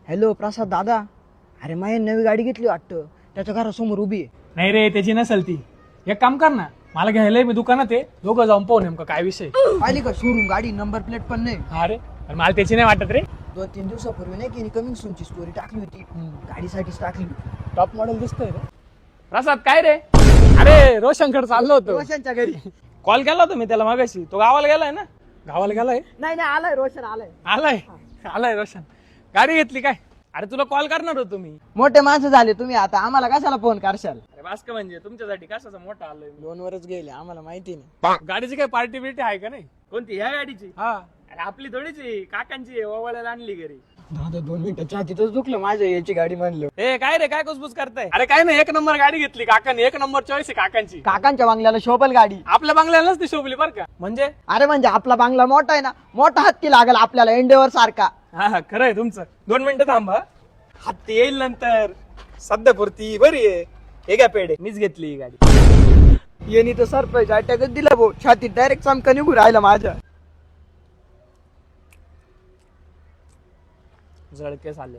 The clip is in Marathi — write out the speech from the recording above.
हॅलो प्रसाद दादा, अरे माझी नवी गाडी घेतली वाटतं, त्याच्या घरासमोर उभी आहे. नाही रे, त्याची नसेल ती. एक काम कर ना, मला घ्यायला मी दुकानात आहे, दोघं जाऊन पाहू नेमकं काय विषय. आली का शोरूम गाडी, नंबर प्लेट पण नाही. अरे पण मला त्याची नाही वाटत रे. 2-3 दिवसापूर्वी नाही की कमिंग सूनची स्टोरी टाकली होती, गाडीसाठीच टाकली. टॉप मॉडेल दिसतंय रे. प्रसाद काय रे? अरे रोशनकडे चाललो होतो. रोशनच्या घरी. कॉल केला होता मी त्याला मागाशी. तो गावाला गेलाय ना? गावाला गेलाय? नाही आलाय रोशन, आलाय. आलाय रोशन. गाडी घेतली काय? अरे तुला कॉल करणार होतो मी. मोठे माणसं झाले तुम्ही आता, आम्हाला कशाला फोन करशाल? अरे बास्क म्हणजे तुमच्यासाठी कशाचा मोठा आलोय मी. लोनवरच गेले, आम्हाला माहिती नाही. गाडीची काय पार्टी बिर्टी आहे का नाही? कोणती ह्या गाडीची? हा. अरे आपली थोडीची, काकांची ओवाळ्याला आणली घरी. दादा 2 मिनिटाच्या तिथंच दुखलं माझ्या याची गाडी म्हणलं. ए काय रे, काय कुसबुस करताय? अरे काय नाही, 1 नंबर गाडी घेतली काकांनी. 1 नंबर चॉईस आहे काकांची. काकांच्या बंगल्याला शोभल गाडी. आपल्या बंगल्यालाच ती शोभली बरं का. म्हणजे अरे म्हणजे आपला बांगला मोठा आहे ना, मोठा हत्ती लागेल आपल्याला एंडेवर सारखा. हा खरं आहे तुमचं. 2 मिनिटं थांबा. हत्ती येईल नंतर. सध्या पुरती बरी आहे. हे काय पेढे मीच घेतली ही गाडी. यांनी तर सरप्राईज अटॅकच दिला भाऊ, छातीत डायरेक्ट चमका निघून राहिला माझ्या. जळकेस आले.